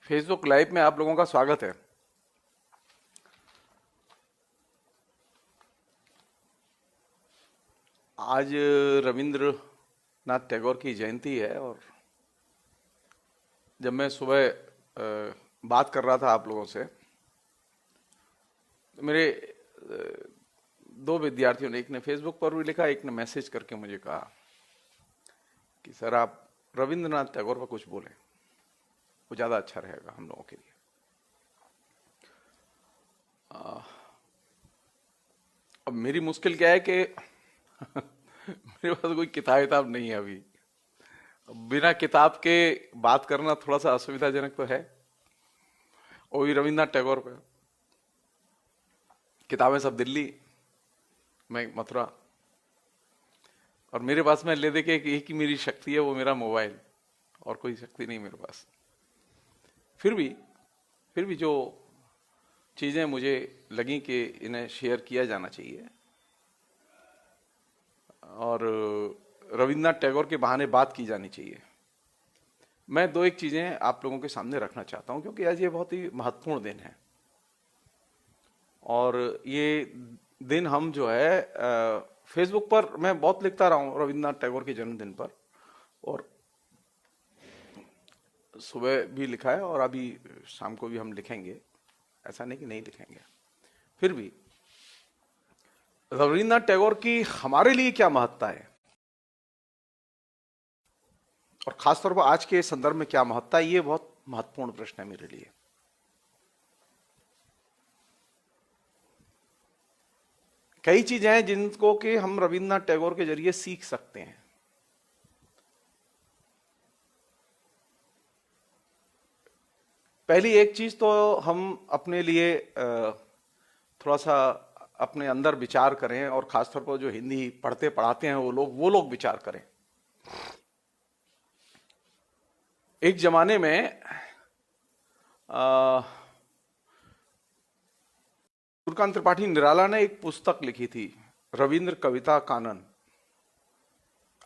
Facebook live में आप लोगों का स्वागत है। आज रविंद्रनाथ टैगोर की जयंती है और जब मैं सुबह बात कर रहा था आप लोगों से तो मेरे दो विद्यार्थियों ने, एक ने फेसबुक पर भी लिखा, एक ने मैसेज करके मुझे कहा कि सर आप रविंद्रनाथ टैगोर पर कुछ बोलें, वो ज़्यादा अच्छा रहेगा हम लोगों के लिए। अब मेरी मुश्किल क्या है कि मेरे पास कोई किताब नहीं है अभी। बिना किताब के बात करना थोड़ा सा असुविधाजनक तो है, वो भी रविन्द्रनाथ टैगोर पे। किताबें सब दिल्ली, मैं मथुरा, और मेरे पास में ले दे के एक ही मेरी शक्ति है, वो मेरा मोबाइल, और कोई शक्ति नहीं मेरे पास। फिर भी जो चीजें मुझे लगी कि इन्हें शेयर किया जाना चाहिए और रविन्द्रनाथ टैगोर के बहाने बात की जानी चाहिए, मैं दो एक चीजें आप लोगों के सामने रखना चाहता हूं, क्योंकि आज ये बहुत ही महत्वपूर्ण दिन है। और ये दिन हम जो है फेसबुक पर मैं बहुत लिखता रहा हूं रविन्द्रनाथ टैगोर के जन्मदिन पर, और सुबह भी लिखा है और अभी शाम को भी हम लिखेंगे, ऐसा नहीं कि नहीं लिखेंगे। फिर भी रविन्द्रनाथ टैगोर की हमारे लिए क्या महत्ता है और खासतौर पर आज के संदर्भ में क्या महत्ता है, ये बहुत महत्वपूर्ण प्रश्न है मेरे लिए। कई चीजें हैं जिनको कि हम रविन्द्रनाथ टैगोर के जरिए सीख सकते हैं। पहली एक चीज तो हम अपने लिए थोड़ा सा अपने अंदर विचार करें, और खासतौर पर जो हिंदी पढ़ते पढ़ाते हैं वो लोग विचार करें। एक जमाने में सूर्यकांत त्रिपाठी निराला ने एक पुस्तक लिखी थी, रविंद्र कविता कानन,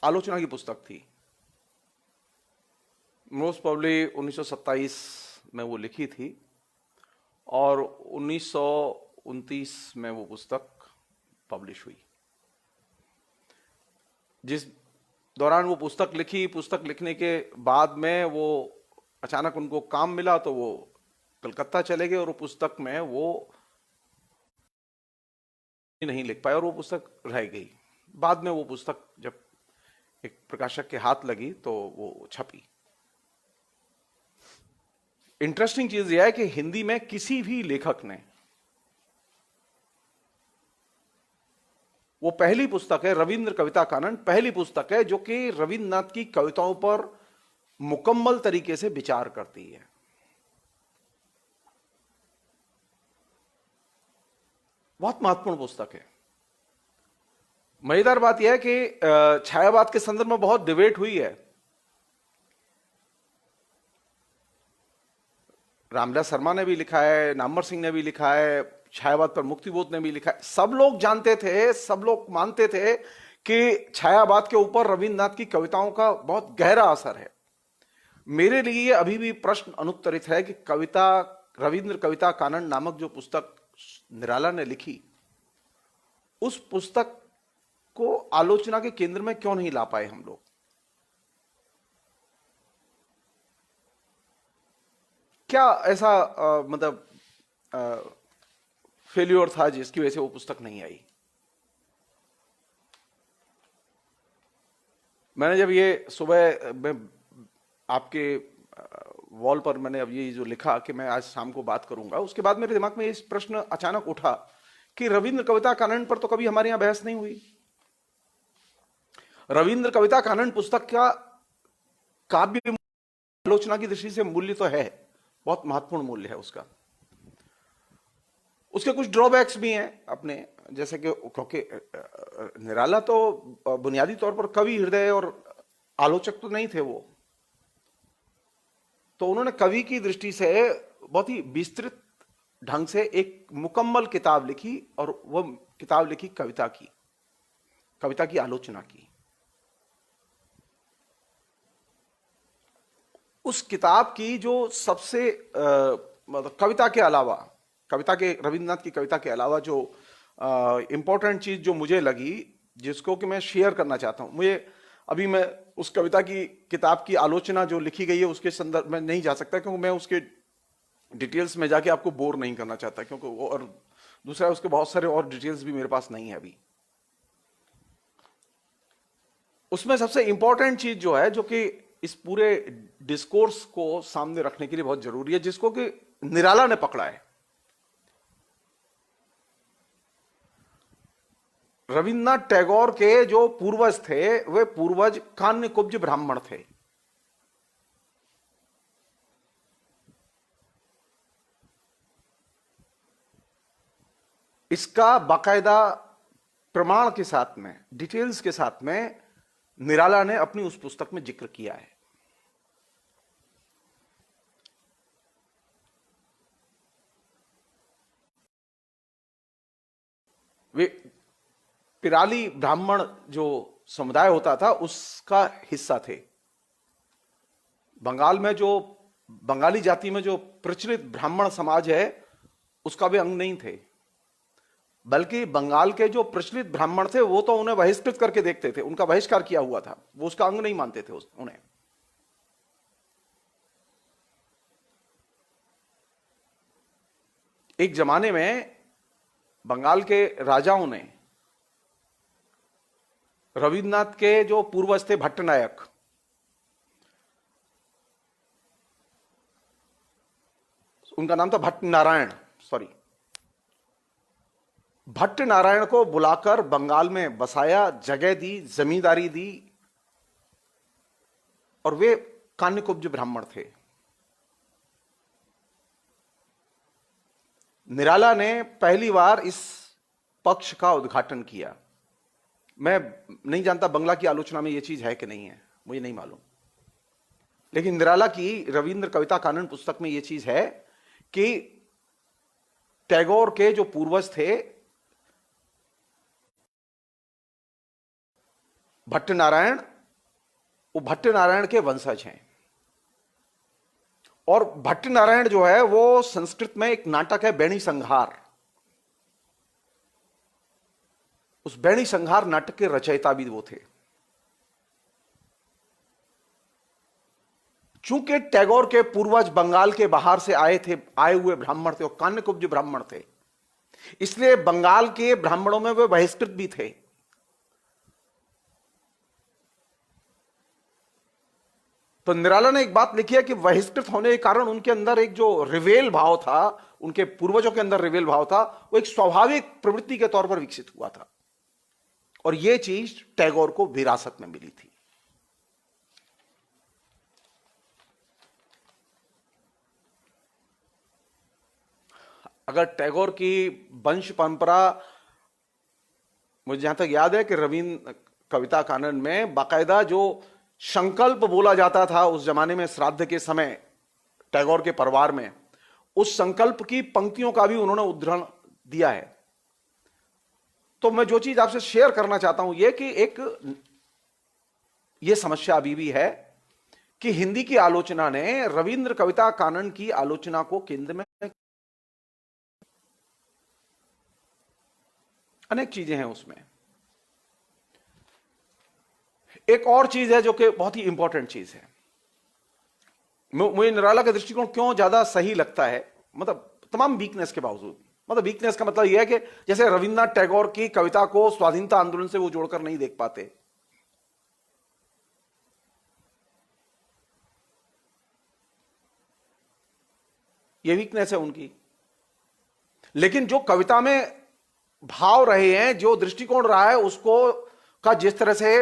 आलोचना की पुस्तक थी। मोस्ट प्रॉब्ली 1927 में वो लिखी थी और 1929 में वो पुस्तक पब्लिश हुई। जिस दौरान वो पुस्तक लिखी, पुस्तक लिखने के बाद में वो अचानक उनको काम मिला तो वो कलकत्ता चले गए और वो पुस्तक में वो नहीं लिख पाए और वो पुस्तक रह गई। बाद में वो पुस्तक जब एक प्रकाशक के हाथ लगी तो वो छपी। इंटरेस्टिंग चीज यह है कि हिंदी में किसी भी लेखक ने, वो पहली पुस्तक है रविंद्र कविता कानन, पहली पुस्तक है जो कि रविन्द्रनाथ की कविताओं पर मुकम्मल तरीके से विचार करती है। बहुत महत्वपूर्ण पुस्तक है। मजेदार बात यह है कि छायावाद के संदर्भ में बहुत डिबेट हुई है। रामदास शर्मा ने भी लिखा है, नामवर सिंह ने भी लिखा है, छायावाद पर मुक्तिबोध ने भी लिखा है। सब लोग जानते थे, सब लोग मानते थे कि छायावाद के ऊपर रविन्द्रनाथ की कविताओं का बहुत गहरा असर है। मेरे लिए अभी भी प्रश्न अनुत्तरित है कि कविता, रविंद्र कविता कानन नामक जो पुस्तक निराला ने लिखी, उस पुस्तक को आलोचना के केंद्र में क्यों नहीं ला पाए हम लोग। क्या ऐसा मतलब फेल्योर था जिसकी वजह से वो पुस्तक नहीं आई। मैंने जब ये सुबह में आपके वॉल पर मैंने अब ये जो लिखा कि मैं आज शाम को बात करूंगा, उसके बाद मेरे दिमाग में इस प्रश्न अचानक उठा कि रविंद्र कविता कानन पर तो कभी हमारे यहां बहस नहीं हुई। रविंद्र कविता कानन पुस्तक का काव्य आलोचना की दृष्टि से मूल्य तो है, बहुत महत्वपूर्ण मूल्य है उसका। उसके कुछ ड्रॉबैक्स भी हैं अपने, जैसे कि क्योंकि निराला तो बुनियादी तौर पर कवि हृदय और आलोचक तो नहीं थे वो, तो उन्होंने कवि की दृष्टि से बहुत ही विस्तृत ढंग से एक मुकम्मल किताब लिखी, और वो किताब लिखी कविता की आलोचना की। उस किताब की जो सबसे मतलब कविता के अलावा, कविता के, रविंद्रनाथ की कविता के अलावा जो इंपॉर्टेंट चीज जो मुझे लगी, जिसको कि मैं शेयर करना चाहता हूं, मुझे अभी मैं उस कविता की किताब की आलोचना जो लिखी गई है उसके संदर्भ में नहीं जा सकता, क्योंकि मैं उसके डिटेल्स में जाके आपको बोर नहीं करना चाहता, क्योंकि वो, और दूसरा उसके बहुत सारे और डिटेल्स भी मेरे पास नहीं है अभी। उसमें सबसे इंपॉर्टेंट चीज जो है, जो कि इस पूरे डिस्कोर्स को सामने रखने के लिए बहुत जरूरी है, जिसको कि निराला ने पकड़ा है। रविन्द्रनाथ टैगोर के जो पूर्वज थे, वे पूर्वज कान्यकुब्ज ब्राह्मण थे। इसका बाकायदा प्रमाण के साथ में, डिटेल्स के साथ में निराला ने अपनी उस पुस्तक में जिक्र किया है। वे पिराली ब्राह्मण जो समुदाय होता था उसका हिस्सा थे। बंगाल में जो, बंगाली जाति में जो प्रचलित ब्राह्मण समाज है उसका वे अंग नहीं थे, बल्कि बंगाल के जो प्रचलित ब्राह्मण थे वो तो उन्हें बहिष्कृत करके देखते थे, उनका बहिष्कार किया हुआ था, वो उसका अंग नहीं मानते थे उन्हें। एक जमाने में बंगाल के राजाओं ने रविन्द्रनाथ के जो पूर्वज थे भट्टनायक, उनका नाम था भट्ट नारायण, सॉरी, भट्ट नारायण को बुलाकर बंगाल में बसाया, जगह दी, जमींदारी दी, और वे कान्यकुब्ज ब्राह्मण थे। निराला ने पहली बार इस पक्ष का उद्घाटन किया। मैं नहीं जानता बंगला की आलोचना में यह चीज है कि नहीं है, मुझे नहीं मालूम, लेकिन निराला की रविंद्र कविता कानन पुस्तक में यह चीज है कि टैगोर के जो पूर्वज थे भट्ट नारायण, वो भट्ट नारायण के वंशज हैं। और भट्ट नारायण जो है वो संस्कृत में एक नाटक है बैणी संहार, उस बैणी संहार नाटक के रचयिता भी वो थे। चूंकि टैगोर के पूर्वज बंगाल के बाहर से आए हुए ब्राह्मण थे और कान्यकुब्ज ब्राह्मण थे, इसलिए बंगाल के ब्राह्मणों में वे बहिष्कृत भी थे। तो निराला ने एक बात लिखी है कि बहिष्कृत होने के कारण उनके अंदर एक जो रिवेल भाव था, उनके पूर्वजों के अंदर रिवेल भाव था, वो एक स्वाभाविक प्रवृत्ति के तौर पर विकसित हुआ था, और यह चीज टैगोर को विरासत में मिली थी। अगर टैगोर की वंश परंपरा, मुझे जहां तक याद है कि रविन्द्र कविता कानन में बाकायदा जो संकल्प बोला जाता था उस जमाने में श्राद्ध के समय टैगोर के परिवार में, उस संकल्प की पंक्तियों का भी उन्होंने उद्धरण दिया है। तो मैं जो चीज आपसे शेयर करना चाहता हूं यह कि एक यह समस्या अभी भी है कि हिंदी की आलोचना ने रविंद्र कविता कानन की आलोचना को केंद्र में, अनेक चीजें हैं उसमें। एक और चीज है जो कि बहुत ही इंपॉर्टेंट चीज है, मुझे निराला का दृष्टिकोण क्यों ज्यादा सही लगता है, मतलब तमाम वीकनेस के बावजूद, मतलब वीकनेस का मतलब यह है कि जैसे रविन्द्रनाथ टैगोर की कविता को स्वाधीनता आंदोलन से वो जोड़कर नहीं देख पाते, ये वीकनेस है उनकी। लेकिन जो कविता में भाव रहे हैं, जो दृष्टिकोण रहा है, उसको का जिस तरह से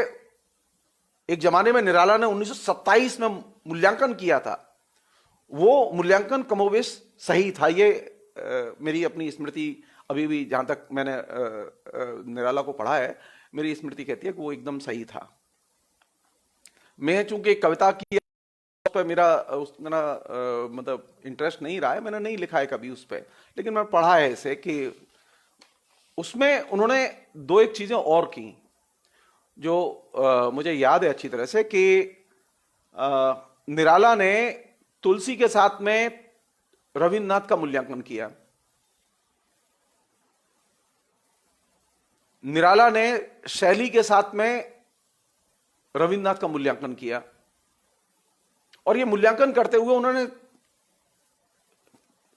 एक जमाने में निराला ने 1927 में मूल्यांकन किया था, वो मूल्यांकन कमोबेश सही था। ये मेरी अपनी स्मृति, अभी भी जहां तक मैंने निराला को पढ़ा है, मेरी स्मृति कहती है कि वो एकदम सही था। मैं चूंकि कविता की उस पर मेरा मतलब इंटरेस्ट नहीं रहा है, मैंने नहीं लिखा है कभी उस पर, लेकिन मैं पढ़ा है इसे कि उसमें उन्होंने दो एक चीजें और की जो मुझे याद है अच्छी तरह से कि निराला ने तुलसी के साथ में रविन्द्रनाथ का मूल्यांकन किया। निराला ने शैली के साथ में रविन्द्रनाथ का मूल्यांकन किया, और यह मूल्यांकन करते हुए उन्होंने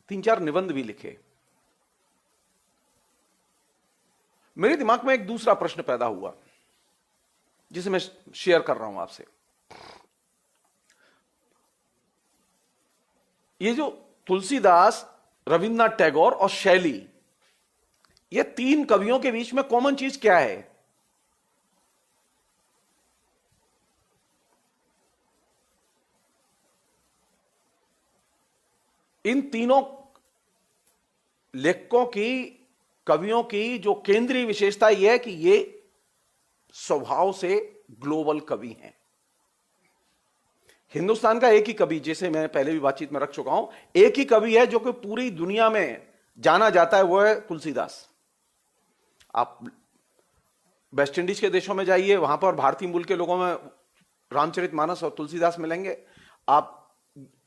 3-4 निबंध भी लिखे। मेरे दिमाग में एक दूसरा प्रश्न पैदा हुआ जिसे मैं शेयर कर रहा हूं आपसे। ये जो तुलसीदास, रविन्द्रनाथ टैगोर और शैली, ये 3 कवियों के बीच में कॉमन चीज क्या है? इन तीनों लेखकों की, कवियों की जो केंद्रीय विशेषता यह है कि ये स्वभाव से ग्लोबल कवि हैं। हिंदुस्तान का एक ही कवि, जैसे मैं पहले भी बातचीत में रख चुका हूं, एक ही कवि है जो कि पूरी दुनिया में जाना जाता है, वो है तुलसीदास। आप वेस्ट इंडीज के देशों में जाइए, वहां पर भारतीय मूल के लोगों में रामचरितमानस और तुलसीदास मिलेंगे। आप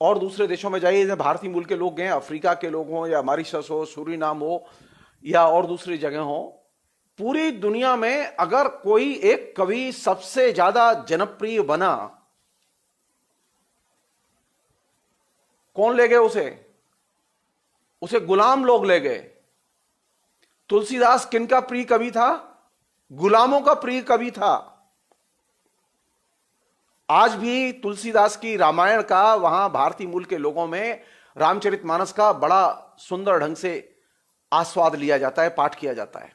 और दूसरे देशों में जाइए, जैसे भारतीय मूल के लोग गए, अफ्रीका के लोग हों या मॉरिशस हो, सूरीनाम हो या और दूसरी जगह हो, पूरी दुनिया में अगर कोई एक कवि सबसे ज्यादा जनप्रिय बना, कौन ले गए उसे? उसे गुलाम लोग ले गए। तुलसीदास किनका प्रिय कवि था? गुलामों का प्रिय कवि था। आज भी तुलसीदास की रामायण का वहां भारतीय मूल के लोगों में रामचरितमानस का बड़ा सुंदर ढंग से आस्वाद लिया जाता है, पाठ किया जाता है।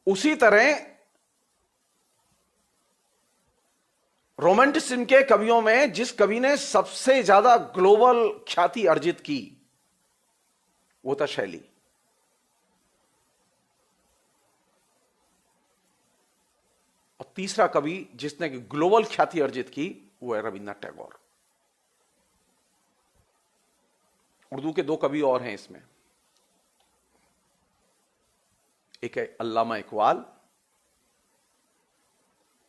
उसी तरह रोमांटिसिज्म के कवियों में जिस कवि ने सबसे ज्यादा ग्लोबल ख्याति अर्जित की, वो था शैली। और तीसरा कवि जिसने ग्लोबल ख्याति अर्जित की, वो है रविन्द्रनाथ टैगोर। उर्दू के 2 कवि और हैं इसमें, एक है अल्लामा इकबाल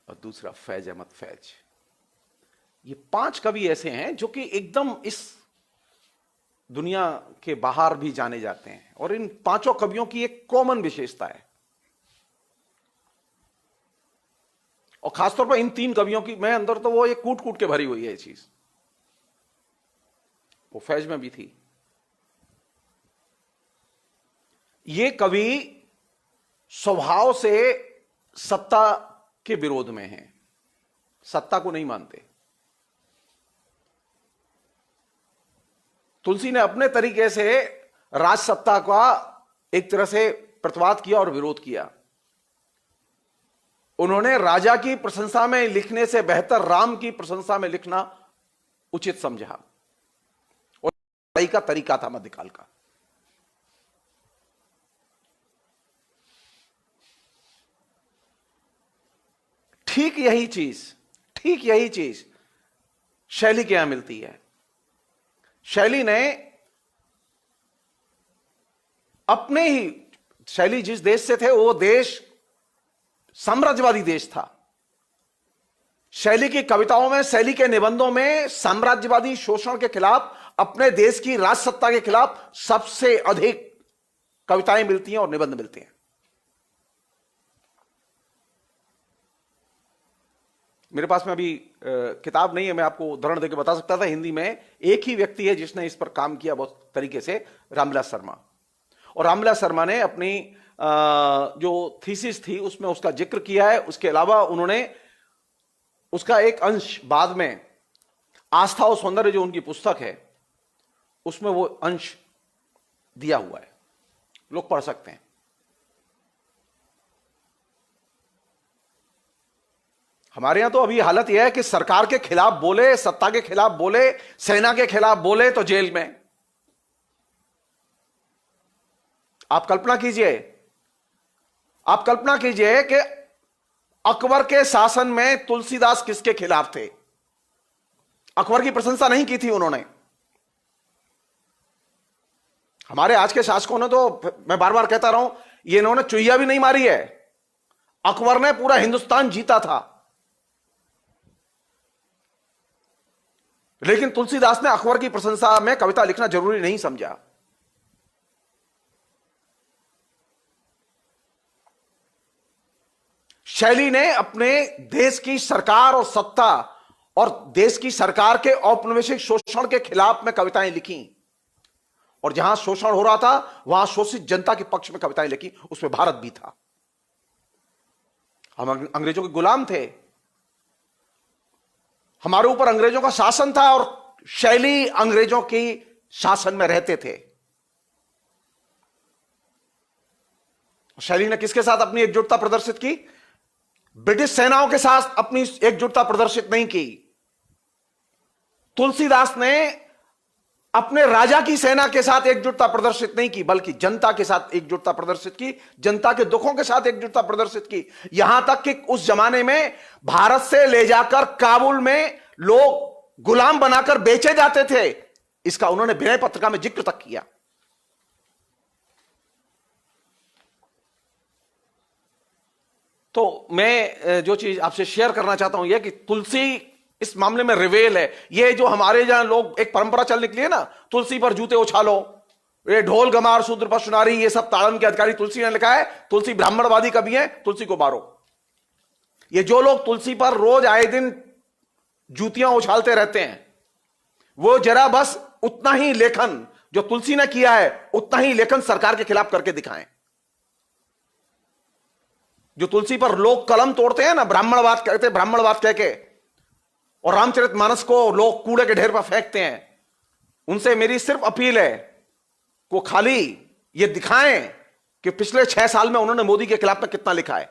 और दूसरा फैज अहमद फैज। ये 5 कवि ऐसे हैं जो कि एकदम इस दुनिया के बाहर भी जाने जाते हैं, और इन 5 कवियों की एक कॉमन विशेषता है, और खासतौर पर इन 3 कवियों की मैं अंदर तो वो एक कूट कूट के भरी हुई है ये चीज। वो फैज में भी थी। ये कवि स्वभाव से सत्ता के विरोध में हैं, सत्ता को नहीं मानते। तुलसी ने अपने तरीके से राज सत्ता का एक तरह से प्रतिवाद किया और विरोध किया। उन्होंने राजा की प्रशंसा में लिखने से बेहतर राम की प्रशंसा में लिखना उचित समझा, और लड़ाई का तरीका था मध्यकाल का। ठीक यही चीज शैली के यहां मिलती है। शैली ने अपने ही, शैली जिस देश से थे वो देश साम्राज्यवादी देश था। शैली की कविताओं में, शैली के निबंधों में साम्राज्यवादी शोषण के खिलाफ, अपने देश की राजसत्ता के खिलाफ सबसे अधिक कविताएं मिलती हैं और निबंध मिलते हैं। मेरे पास में अभी किताब नहीं है, मैं आपको उदाहरण देकर बता सकता था। हिंदी में एक ही व्यक्ति है जिसने इस पर काम किया बहुत तरीके से, रामविलास शर्मा। और रामविलास शर्मा ने अपनी जो थीसिस थी उसमें उसका जिक्र किया है। उसके अलावा उन्होंने उसका एक अंश बाद में आस्था और सौंदर्य जो उनकी पुस्तक है उसमें वो अंश दिया हुआ है, लोग पढ़ सकते हैं। हमारे यहां तो अभी हालत यह है कि सरकार के खिलाफ बोले, सत्ता के खिलाफ बोले, सेना के खिलाफ बोले तो जेल में। आप कल्पना कीजिए कि अकबर के शासन में तुलसीदास किसके खिलाफ थे? अकबर की प्रशंसा नहीं की थी उन्होंने। हमारे आज के शासकों ने तो, मैं बार बार कहता रहा हूं, ये इन्होंने चुहिया भी नहीं मारी है। अकबर ने पूरा हिंदुस्तान जीता था, लेकिन तुलसीदास ने अकबर की प्रशंसा में कविता लिखना जरूरी नहीं समझा। शैली ने अपने देश की सरकार और सत्ता और देश की सरकार के औपनिवेशिक शोषण के खिलाफ में कविताएं लिखी, और जहां शोषण हो रहा था वहां शोषित जनता के पक्ष में कविताएं लिखी। उसमें भारत भी था। हम अंग्रेजों के गुलाम थे, हमारे ऊपर अंग्रेजों का शासन था, और शैली अंग्रेजों की शासन में रहते थे। शैली ने किसके साथ अपनी एकजुटता प्रदर्शित की? ब्रिटिश सेनाओं के साथ अपनी एकजुटता प्रदर्शित नहीं की। तुलसीदास ने अपने राजा की सेना के साथ एकजुटता प्रदर्शित नहीं की, बल्कि जनता के साथ एकजुटता प्रदर्शित की, जनता के दुखों के साथ एकजुटता प्रदर्शित की। यहां तक कि उस जमाने में भारत से ले जाकर काबुल में लोग गुलाम बनाकर बेचे जाते थे, इसका उन्होंने विनय पत्रिका में जिक्र तक किया। तो मैं जो चीज आपसे शेयर करना चाहता हूं यह कि तुलसी इस मामले में रिवेल है। ये जो हमारे जहां लोग एक परंपरा चल निकली है ना, तुलसी पर जूते उछालो, ये ढोल गमार शूद्र पर सुनारी, ये सब ताड़न के अधिकारी तुलसी ने लिखा है। तुलसी ब्राह्मणवादी कवि है, तुलसी को मारो। ये जो लोग तुलसी पर रोज आए दिन जूतियां उछालते रहते हैं, वो जरा बस उतना ही लेखन जो तुलसी ने किया है उतना ही लेखन सरकार के खिलाफ करके दिखाएं। जो तुलसी पर लोग कलम तोड़ते हैं ना, ब्राह्मणवाद कहते हैं, ब्राह्मणवाद कह के, और रामचरितमानस को लोग कूड़े के ढेर पर फेंकते हैं, उनसे मेरी सिर्फ अपील है को खाली ये दिखाएं कि पिछले 6 साल में उन्होंने मोदी के खिलाफ में कितना लिखा है।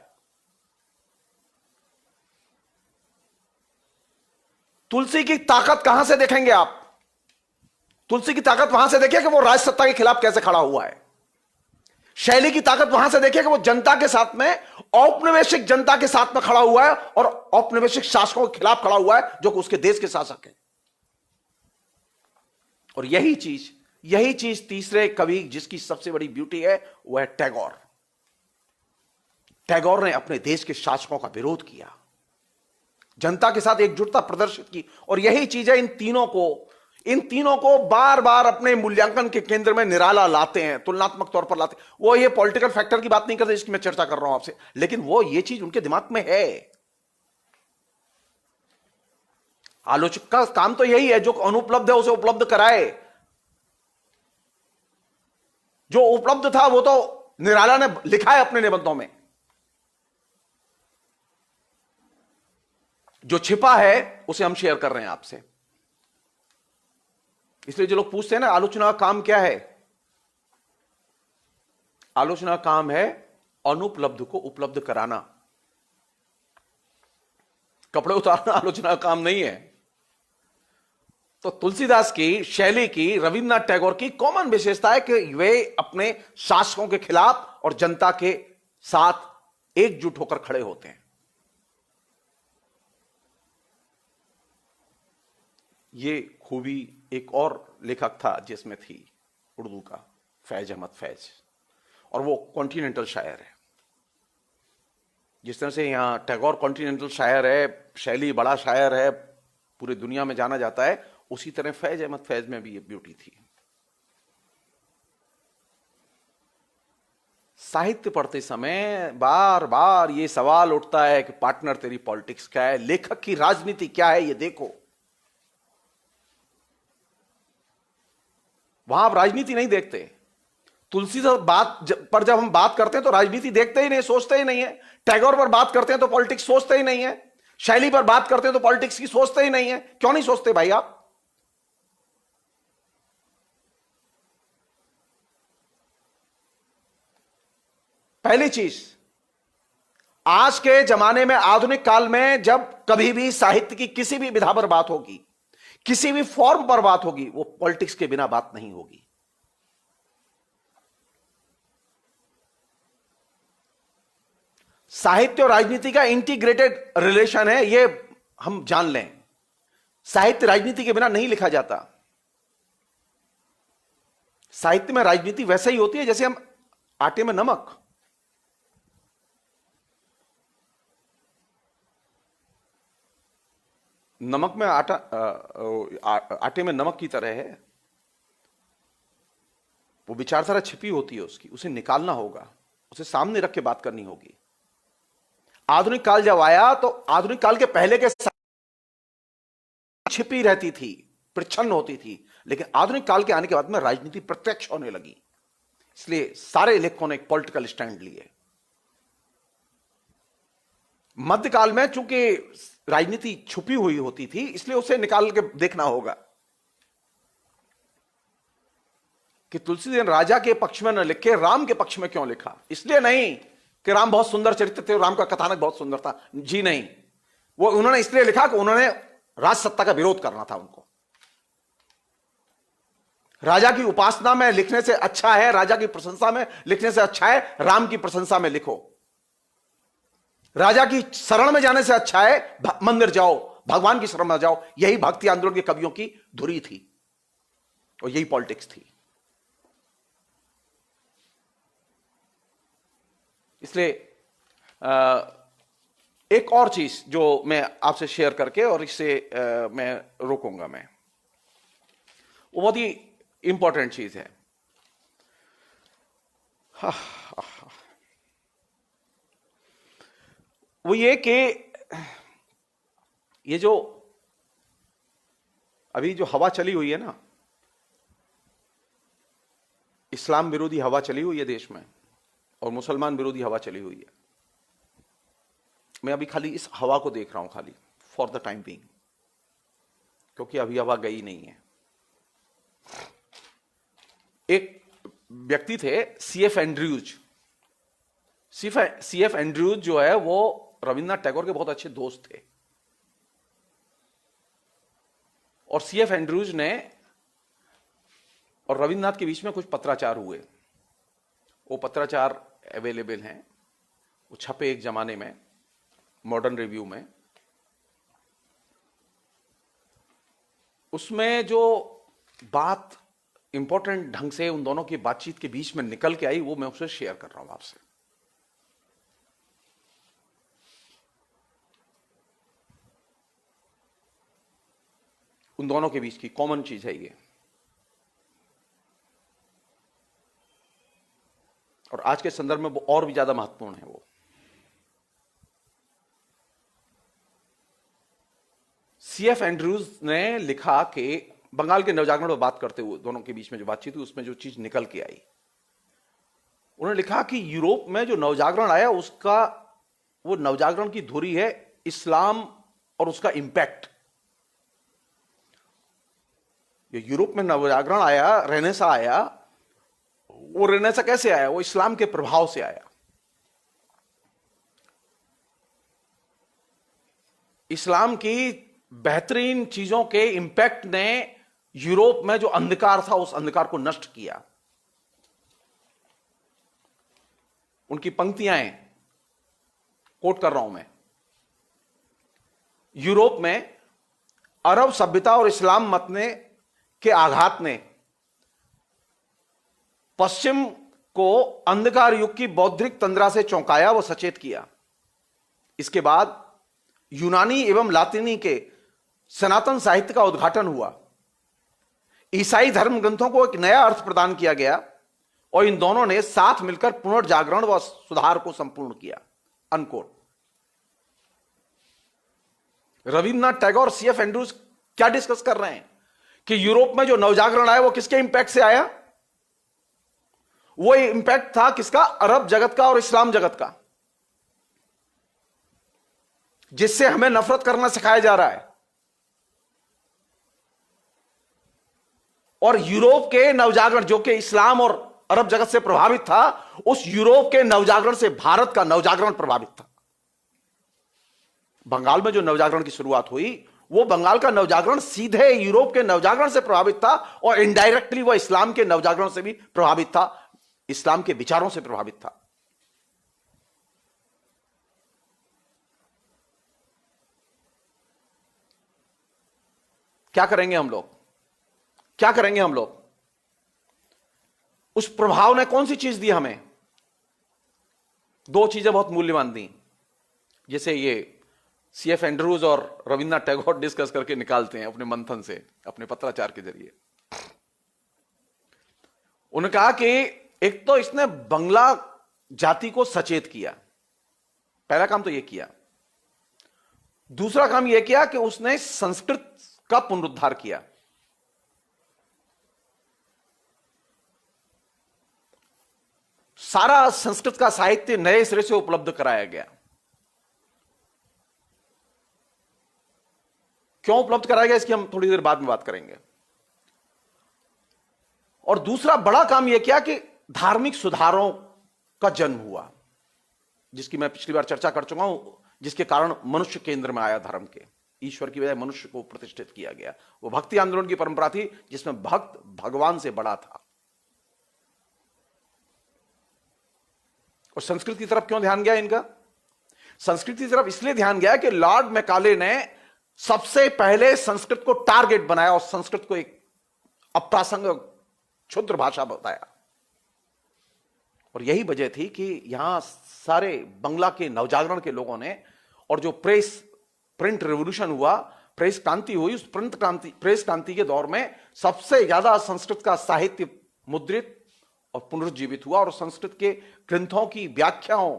तुलसी की ताकत कहां से देखेंगे आप? तुलसी की ताकत वहां से देखिए कि वो राज सत्ता के खिलाफ कैसे खड़ा हुआ है। शैली की ताकत वहां से देखिए कि वो जनता के साथ में, औपनिवेशिक जनता के साथ में खड़ा हुआ है और औपनिवेशिक शासकों के खिलाफ खड़ा हुआ है जो कि उसके देश के शासक हैं। और यही चीज तीसरे कवि जिसकी सबसे बड़ी ब्यूटी है वो है टैगोर। टैगोर ने अपने देश के शासकों का विरोध किया, जनता के साथ एकजुटता प्रदर्शित की, और यही चीज है इन तीनों को बार बार अपने मूल्यांकन के केंद्र में निराला लाते हैं, तुलनात्मक तौर पर लाते हैं। वो ये पॉलिटिकल फैक्टर की बात नहीं करते जिसकी मैं चर्चा कर रहा हूं आपसे, लेकिन वो ये चीज उनके दिमाग में है। आलोचक का काम तो यही है, जो अनुपलब्ध है उसे उपलब्ध कराए। जो उपलब्ध था वो तो निराला ने लिखा है अपने निबंधों में, जो छिपा है उसे हम शेयर कर रहे हैं आपसे। इसलिए जो लोग पूछते हैं ना आलोचना का काम क्या है, आलोचना का काम है अनुपलब्ध को उपलब्ध कराना। कपड़े उतारना आलोचना का काम नहीं है। तो तुलसीदास की, शैली की, रविन्द्रनाथ टैगोर की कॉमन विशेषता है कि वे अपने शासकों के खिलाफ और जनता के साथ एकजुट होकर खड़े होते हैं। ये खूबी एक और लेखक था जिसमें थी, उर्दू का, फैज अहमद फैज, और वो कॉन्टिनेंटल शायर है। जिस तरह से यहां टैगोर कॉन्टिनेंटल शायर है, शैली बड़ा शायर है, पूरी दुनिया में जाना जाता है, उसी तरह फैज अहमद फैज में भी ये ब्यूटी थी। साहित्य पढ़ते समय बार बार ये सवाल उठता है कि पार्टनर तेरी पॉलिटिक्स क्या है, लेखक की राजनीति क्या है, ये देखो। वहां आप राजनीति नहीं देखते। तुलसी पर जब हम बात करते हैं तो राजनीति देखते ही नहीं, सोचते ही नहीं है। टैगोर पर बात करते हैं तो पॉलिटिक्स सोचते ही नहीं है। शैली पर बात करते हैं तो पॉलिटिक्स की सोचते ही नहीं है। क्यों नहीं सोचते भाई आप? पहली चीज, आज के जमाने में, आधुनिक काल में, जब कभी भी साहित्य की किसी भी विधा पर बात होगी, किसी भी फॉर्म पर बात होगी, वो पॉलिटिक्स के बिना बात नहीं होगी। साहित्य और राजनीति का इंटीग्रेटेड रिलेशन है, ये हम जान लें। साहित्य राजनीति के बिना नहीं लिखा जाता। साहित्य में राजनीति वैसे ही होती है जैसे हम आटे में नमक। नमक में आटे में नमक की तरह है। वो विचारधारा छिपी होती है उसकी, उसे निकालना होगा, उसे सामने रख के बात करनी होगी। आधुनिक काल जब आया तो आधुनिक काल के पहले के छिपी रहती थी, प्रच्छन्न होती थी, लेकिन आधुनिक काल के आने के बाद में राजनीति प्रत्यक्ष होने लगी, इसलिए सारे लेखकों ने एक पॉलिटिकल स्टैंड लिए। मध्यकाल में चूंकि राजनीति छुपी हुई होती थी, इसलिए उसे निकाल के देखना होगा कि तुलसीदास राजा के पक्ष में न लिख के राम के पक्ष में क्यों लिखा। इसलिए नहीं कि राम बहुत सुंदर चरित्र थे और राम का कथानक बहुत सुंदर था, जी नहीं, वो उन्होंने इसलिए लिखा कि उन्होंने राज सत्ता का विरोध करना था उनको। राजा की उपासना में लिखने से अच्छा है, राजा की प्रशंसा में लिखने से अच्छा है राम की प्रशंसा में लिखो। राजा की शरण में जाने से अच्छा है मंदिर जाओ, भगवान की शरण में जाओ। यही भक्ति आंदोलन के कवियों की धुरी थी और यही पॉलिटिक्स थी। इसलिए एक और चीज जो मैं आपसे शेयर करके और इससे मैं रोकूंगा, मैं वो बहुत ही इंपॉर्टेंट चीज है। वो ये कि ये जो अभी जो हवा चली हुई है ना, इस्लाम विरोधी हवा चली हुई है देश में और मुसलमान विरोधी हवा चली हुई है। मैं अभी खाली इस हवा को देख रहा हूं, खाली फॉर द टाइम बीइंग, क्योंकि अभी हवा गई नहीं है। एक व्यक्ति थे सीएफ एंड्रयूज। सीएफ एंड्रयूज जो है वो रविन्द्रनाथ टैगोर के बहुत अच्छे दोस्त थे, और सीएफ एंड्रयूज ने और रविन्द्रनाथ के बीच में कुछ पत्राचार हुए। वो पत्राचार अवेलेबल हैं, वो छपे एक जमाने में मॉडर्न रिव्यू में। उसमें जो बात इंपॉर्टेंट ढंग से उन दोनों की बातचीत के बीच में निकल के आई, वो मैं उसे शेयर कर रहा हूं आपसे। उन दोनों के बीच की कॉमन चीज है ये, और आज के संदर्भ में वो और भी ज्यादा महत्वपूर्ण है। वो सीएफ एंड्रयूज ने लिखा कि बंगाल के नवजागरण पर बात करते हुए दोनों के बीच में जो बातचीत हुई, उसमें जो चीज निकल के आई, उन्होंने लिखा कि यूरोप में जो नवजागरण आया उसका, वो नवजागरण की धुरी है इस्लाम और उसका इंपैक्ट। ये यूरोप में नवजागरण आया, रेनेसा आया, वो रेनेसा कैसे आया? वो इस्लाम के प्रभाव से आया। इस्लाम की बेहतरीन चीजों के इंपैक्ट ने यूरोप में जो अंधकार था उस अंधकार को नष्ट किया। उनकी पंक्तियां कोट कर रहा हूं मैं। यूरोप में अरब सभ्यता और इस्लाम मत ने के आघात ने पश्चिम को अंधकार युग की बौद्धिक तंद्रा से चौंकाया व सचेत किया। इसके बाद यूनानी एवं लातिनी के सनातन साहित्य का उद्घाटन हुआ। ईसाई धर्म ग्रंथों को एक नया अर्थ प्रदान किया गया और इन दोनों ने साथ मिलकर पुनर्जागरण व सुधार को संपूर्ण किया। अनकोट। रविन्द्रनाथ टैगोर और सीएफ एंड्रयूज क्या डिस्कस कर रहे हैं कि यूरोप में जो नवजागरण आया वो किसके इंपैक्ट से आया? वो इंपैक्ट था किसका? अरब जगत का और इस्लाम जगत का, जिससे हमें नफरत करना सिखाया जा रहा है। और यूरोप के नवजागरण जो कि इस्लाम और अरब जगत से प्रभावित था, उस यूरोप के नवजागरण से भारत का नवजागरण प्रभावित था। बंगाल में जो नवजागरण की शुरुआत हुई, वो बंगाल का नवजागरण सीधे यूरोप के नवजागरण से प्रभावित था और इनडायरेक्टली वह इस्लाम के नवजागरण से भी प्रभावित था, इस्लाम के विचारों से प्रभावित था। क्या करेंगे हम लोग? क्या करेंगे हम लोग? उस प्रभाव ने कौन सी चीज दी हमें? दो चीजें बहुत मूल्यवान दी, जैसे ये सीएफ एंड्रूज और रविन्द्रनाथ टैगोर डिस्कस करके निकालते हैं अपने मंथन से, अपने पत्राचार के जरिए। उन्होंने कहा कि एक तो इसने बंगला जाति को सचेत किया, पहला काम तो यह किया। दूसरा काम यह किया कि उसने संस्कृत का पुनरुद्धार किया। सारा संस्कृत का साहित्य नए सिरे से उपलब्ध कराया गया। क्यों उपलब्ध कराया गया, इसकी हम थोड़ी देर बाद में बात करेंगे। और दूसरा बड़ा काम यह किया कि धार्मिक सुधारों का जन्म हुआ, जिसकी मैं पिछली बार चर्चा कर चुका हूं, जिसके कारण मनुष्य केंद्र में आया धर्म के, ईश्वर की बजाय मनुष्य को प्रतिष्ठित किया गया। वो भक्ति आंदोलन की परंपरा थी जिसमें भक्त भगवान से बड़ा था। और संस्कृत की तरफ क्यों ध्यान गया इनका? संस्कृत की तरफ इसलिए ध्यान गया कि लॉर्ड मैकाले ने सबसे पहले संस्कृत को टारगेट बनाया और संस्कृत को एक अप्रासंगिक क्षुद्र भाषा बताया। और यही वजह थी कि यहां सारे बंगला के नवजागरण के लोगों ने, और जो प्रिंट रेवोल्यूशन हुआ, प्रेस क्रांति हुई, उस प्रेस क्रांति के दौर में सबसे ज्यादा संस्कृत का साहित्य मुद्रित और पुनरुज्जीवित हुआ। और संस्कृत के ग्रंथों की व्याख्याओं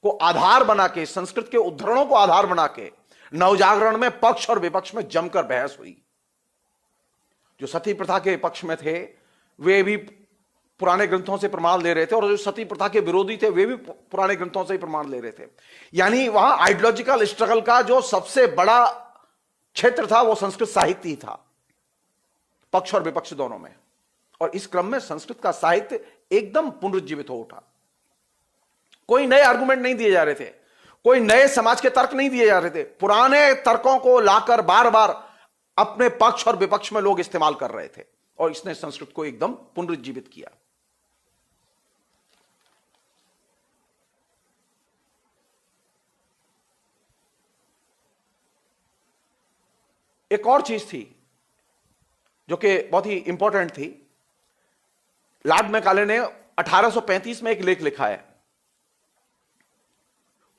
को आधार बना के, संस्कृत के उद्धरणों को आधार बना के नवजागरण में पक्ष और विपक्ष में जमकर बहस हुई। जो सती प्रथा के पक्ष में थे वे भी पुराने ग्रंथों से प्रमाण ले रहे थे, और जो सती प्रथा के विरोधी थे वे भी पुराने ग्रंथों से ही प्रमाण ले रहे थे। यानी वहां आइडियोलॉजिकल स्ट्रगल का जो सबसे बड़ा क्षेत्र था वो संस्कृत साहित्य ही था, पक्ष और विपक्ष दोनों में। और इस क्रम में संस्कृत का साहित्य एकदम पुनरुज्जीवित हो उठा। कोई नए आर्गुमेंट नहीं दिए जा रहे थे, कोई नए समाज के तर्क नहीं दिए जा रहे थे, पुराने तर्कों को लाकर बार बार अपने पक्ष और विपक्ष में लोग इस्तेमाल कर रहे थे। और इसने संस्कृत को एकदम पुनरुज्जीवित किया। एक और चीज थी जो कि बहुत ही इंपॉर्टेंट थी। लॉर्ड मैकाले ने 1835 में एक लेख लिखा है,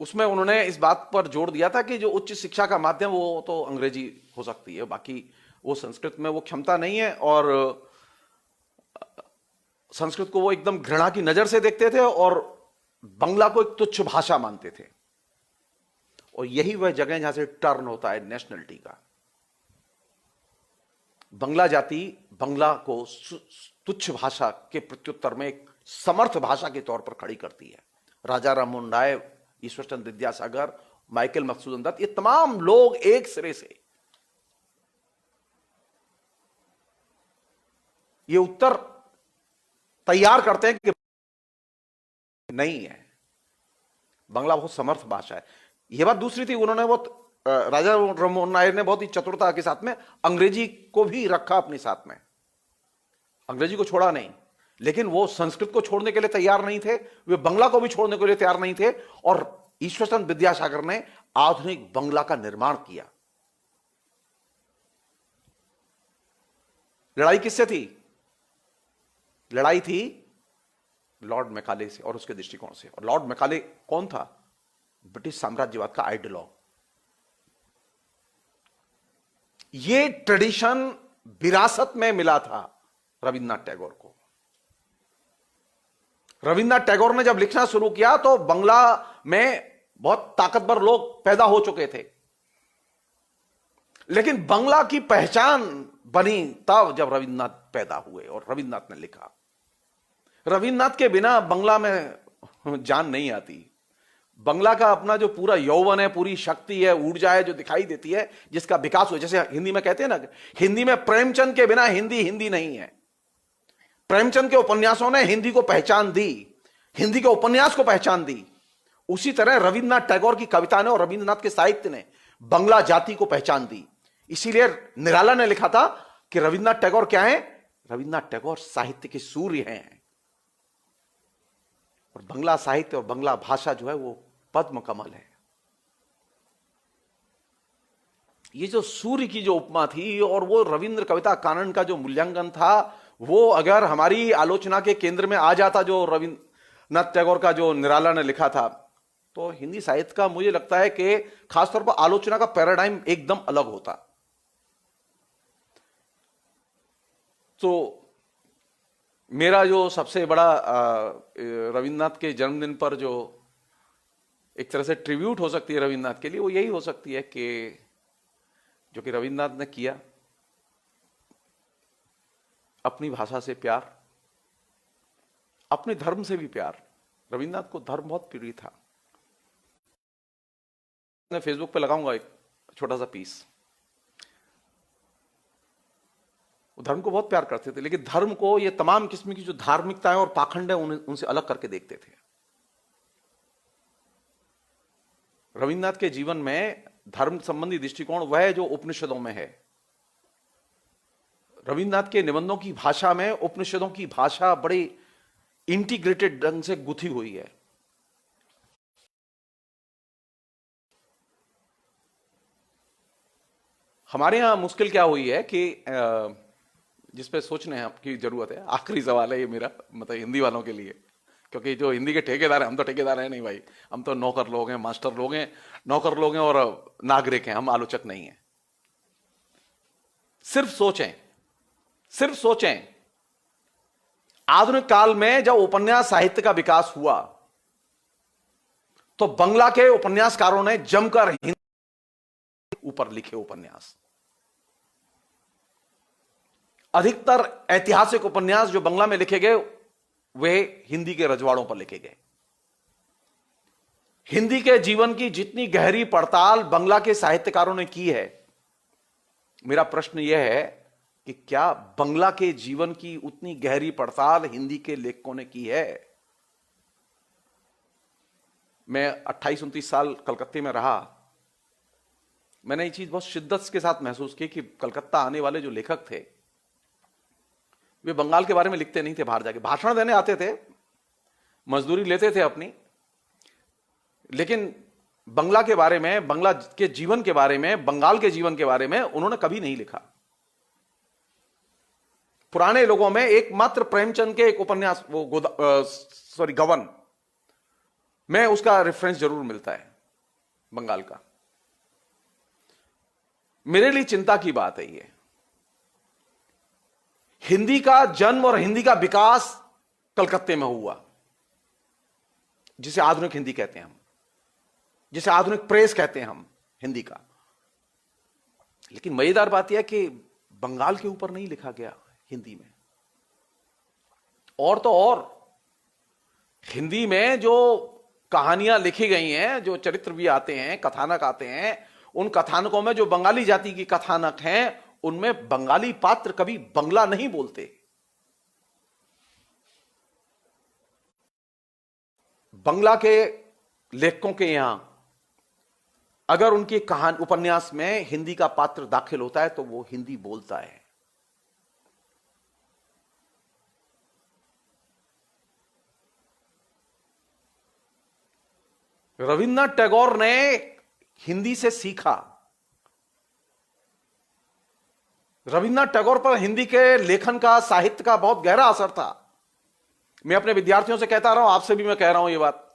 उसमें उन्होंने इस बात पर जोर दिया था कि जो उच्च शिक्षा का माध्यम वो तो अंग्रेजी हो सकती है, बाकी वो संस्कृत में वो क्षमता नहीं है। और संस्कृत को वो एकदम घृणा की नजर से देखते थे और बंगला को एक तुच्छ भाषा मानते थे। और यही वह जगह जहां से टर्न होता है नेशनलिटी का। बंगला जाति बंगला को तुच्छ भाषा के प्रत्युत्तर में एक समर्थ भाषा के तौर पर खड़ी करती है। राजा राममोहन राय, ईश्वर चंद्र विद्यासागर, माइकल मधुसूदन दत्त, ये तमाम लोग एक सिरे से ये उत्तर तैयार करते हैं कि नहीं है, बंगला बहुत समर्थ भाषा है। यह बात दूसरी थी, उन्होंने बहुत राजा राममोहन राय ने बहुत ही चतुरता के साथ में अंग्रेजी को भी रखा अपने साथ में, अंग्रेजी को छोड़ा नहीं। लेकिन वो संस्कृत को छोड़ने के लिए तैयार नहीं थे, वे बंगला को भी छोड़ने के लिए तैयार नहीं थे। और ईश्वरचंद्र विद्यासागर ने आधुनिक बंगला का निर्माण किया। लड़ाई किससे थी? लड़ाई थी लॉर्ड मैकाले से और उसके दृष्टिकोण से। और लॉर्ड मैकाले कौन था? ब्रिटिश साम्राज्यवाद का आइडियोलॉग। ये ट्रेडिशन विरासत में मिला था रविन्द्रनाथ टैगोर को। रविन्द्रनाथ टैगोर ने जब लिखना शुरू किया तो बंगला में बहुत ताकतवर लोग पैदा हो चुके थे, लेकिन बंगला की पहचान बनी तब जब रविन्द्रनाथ पैदा हुए और रविन्द्रनाथ ने लिखा। रविन्द्रनाथ के बिना बंगला में जान नहीं आती। बंगला का अपना जो पूरा यौवन है, पूरी शक्ति है, ऊर्जा है जो दिखाई देती है, जिसका विकास हो, जैसे हिंदी में कहते हैं ना, हिंदी में प्रेमचंद के बिना हिंदी हिंदी नहीं है। प्रेमचंद के उपन्यासों ने हिंदी को पहचान दी, हिंदी के उपन्यास को पहचान दी। उसी तरह रविन्द्रनाथ टैगोर की कविता ने और रविन्द्रनाथ के साहित्य ने बंगला जाति को पहचान दी। इसीलिए निराला ने लिखा था कि रविन्द्रनाथ टैगोर क्या है? रविन्द्रनाथ टैगोर साहित्य के सूर्य हैं। और बंगला साहित्य और बंगला भाषा जो है वो पद्म कमल है। ये जो सूर्य की जो उपमा थी और वो रविंद्र कविता कानन का जो मूल्यांकन था, वो अगर हमारी आलोचना के केंद्र में आ जाता, जो रविन्द्रनाथ टैगोर का जो निराला ने लिखा था, तो हिंदी साहित्य का मुझे लगता है कि खासतौर पर आलोचना का पैराडाइम एकदम अलग होता। तो मेरा जो सबसे बड़ा रविन्द्रनाथ के जन्मदिन पर जो एक तरह से ट्रिब्यूट हो सकती है रविन्द्रनाथ के लिए, वो यही हो सकती है कि जो कि रविन्द्रनाथ ने किया, अपनी भाषा से प्यार, अपने धर्म से भी प्यार। रविन्द्रनाथ को धर्म बहुत प्रिय था। मैं फेसबुक पे लगाऊंगा एक छोटा सा पीस। वो धर्म को बहुत प्यार करते थे, लेकिन धर्म को ये तमाम किस्म की जो धार्मिकताएं और पाखंड है उनसे अलग करके देखते थे। रविन्द्रनाथ के जीवन में धर्म संबंधी दृष्टिकोण वह है जो उपनिषदों में है। रविन्द्रनाथ के निबंधों की भाषा में उपनिषदों की भाषा बड़ी इंटीग्रेटेड ढंग से गुथी हुई है। हमारे यहां मुश्किल क्या हुई है कि जिस पे सोचने की जरूरत है, आखिरी सवाल है ये मेरा, मतलब हिंदी वालों के लिए, क्योंकि जो हिंदी के ठेकेदार हैं, हम तो ठेकेदार हैं नहीं भाई, हम तो नौकर लोग हैं, मास्टर लोग हैं, नौकर लोग हैं और नागरिक हैं, हम आलोचक नहीं हैं। सिर्फ सोचें, सिर्फ सोचें, आधुनिक काल में जब उपन्यास साहित्य का विकास हुआ तो बंगला के उपन्यासकारों ने जमकर हिंदी ऊपर लिखे उपन्यास। अधिकतर ऐतिहासिक उपन्यास जो बंगला में लिखे गए वे हिंदी के रजवाड़ों पर लिखे गए। हिंदी के जीवन की जितनी गहरी पड़ताल बंगला के साहित्यकारों ने की है, मेरा प्रश्न यह है कि क्या बंगला के जीवन की उतनी गहरी पड़ताल हिंदी के लेखकों ने की है? मैं 28-29 साल कलकत्ते में रहा। मैंने ये चीज बहुत शिद्दत के साथ महसूस की कि कलकत्ता आने वाले जो लेखक थे वे बंगाल के बारे में लिखते नहीं थे। बाहर जाके भाषण देने आते थे, मजदूरी लेते थे अपनी, लेकिन बंगला के बारे में, बंगला के जीवन के बारे में, बंगाल के जीवन के बारे में उन्होंने कभी नहीं लिखा। पुराने लोगों में एकमात्र प्रेमचंद के एक उपन्यास, वो गवन में उसका रेफरेंस जरूर मिलता है बंगाल का। मेरे लिए चिंता की बात है ये। हिंदी का जन्म और हिंदी का विकास कलकत्ते में हुआ, जिसे आधुनिक हिंदी कहते हैं हम, जिसे आधुनिक प्रेस कहते हैं हम हिंदी का। लेकिन मजेदार बात यह है कि बंगाल के ऊपर नहीं लिखा गया हिंदी में। और तो और हिंदी में जो कहानियां लिखी गई हैं, जो चरित्र भी आते हैं, कथानक आते हैं, उन कथानकों में जो बंगाली जाति की कथानक हैं उनमें बंगाली पात्र कभी बंगला नहीं बोलते। बंगला के लेखकों के यहां अगर उनकी कहानी उपन्यास में हिंदी का पात्र दाखिल होता है तो वो हिंदी बोलता है। रविन्द्रनाथ टैगोर ने हिंदी से सीखा। रविन्द्रनाथ टैगोर पर हिंदी के लेखन का, साहित्य का बहुत गहरा असर था। मैं अपने विद्यार्थियों से कहता रहा हूं, आपसे भी मैं कह रहा हूं ये बात।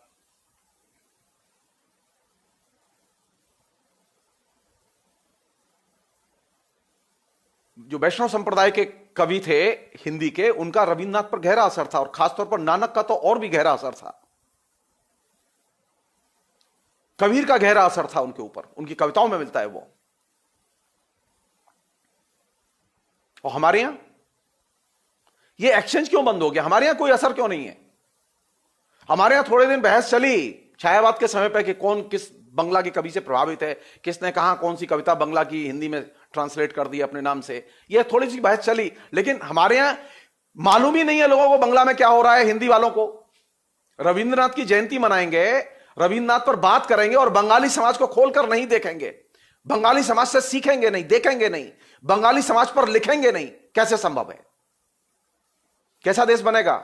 जो वैष्णव संप्रदाय के कवि थे हिंदी के, उनका रविन्द्रनाथ पर गहरा असर था, और खासतौर पर नानक का तो और भी गहरा असर था। कबीर का गहरा असर था उनके ऊपर, उनकी कविताओं में मिलता है वो। और हमारे यहां ये एक्सचेंज क्यों बंद हो गया? हमारे यहां कोई असर क्यों नहीं है? हमारे यहां थोड़े दिन बहस चली छायावाद के समय पर कि कौन किस बंगला की कवि से प्रभावित है, किसने कहा कौन सी कविता बंगला की हिंदी में ट्रांसलेट कर दी अपने नाम से। यह थोड़ी सी बहस चली, लेकिन हमारे यहां मालूम ही नहीं है लोगों को बंगला में क्या हो रहा है। हिंदी वालों को रविन्द्रनाथ की जयंती मनाएंगे, रविन्द्रनाथ पर बात करेंगे और बंगाली समाज को खोलकर नहीं देखेंगे, बंगाली समाज से सीखेंगे नहीं, देखेंगे नहीं, बंगाली समाज पर लिखेंगे नहीं। कैसे संभव है? कैसा देश बनेगा?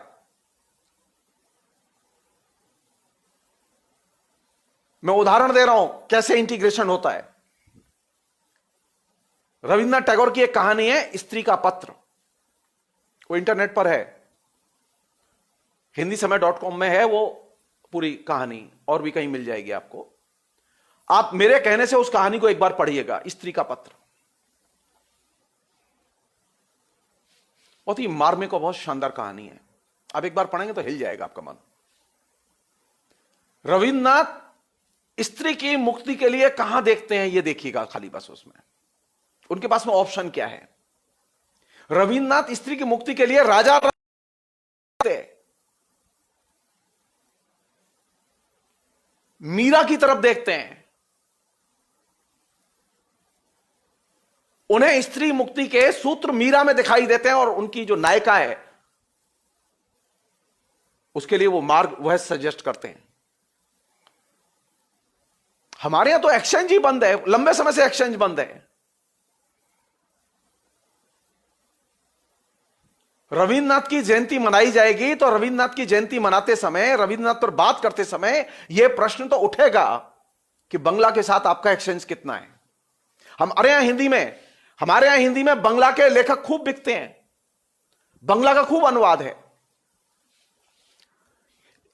मैं उदाहरण दे रहा हूं कैसे इंटीग्रेशन होता है। रविन्द्रनाथ टैगोर की एक कहानी है स्त्री का पत्र, वो इंटरनेट पर है, हिंदी समय .com में है, वो पूरी कहानी और भी कहीं मिल जाएगी आपको। आप मेरे कहने से उस कहानी को एक बार पढ़िएगा, स्त्री का पत्र। बहुत ही मार्मिक और बहुत शानदार कहानी है। आप एक बार पढ़ेंगे तो हिल जाएगा आपका मन। रविन्द्रनाथ स्त्री की मुक्ति के लिए कहां देखते हैं, ये देखिएगा खाली बस। उसमें उनके पास में ऑप्शन क्या है। रविन्द्रनाथ स्त्री की मुक्ति के लिए राजा मीरा की तरफ देखते हैं। उन्हें स्त्री मुक्ति के सूत्र मीरा में दिखाई देते हैं और उनकी जो नायिका है उसके लिए वो मार्ग वह सजेस्ट करते हैं। हमारे यहां तो एक्सचेंज ही बंद है, लंबे समय से एक्सचेंज बंद है। रविन्द्रनाथ की जयंती मनाई जाएगी तो रविन्द्रनाथ की जयंती मनाते समय, रविन्द्रनाथ पर बात करते समय यह प्रश्न तो उठेगा कि बंगला के साथ आपका एक्सचेंज कितना है। हमारे यहां हिंदी में बंगला के लेखक खूब बिकते हैं, बंगला का खूब अनुवाद है।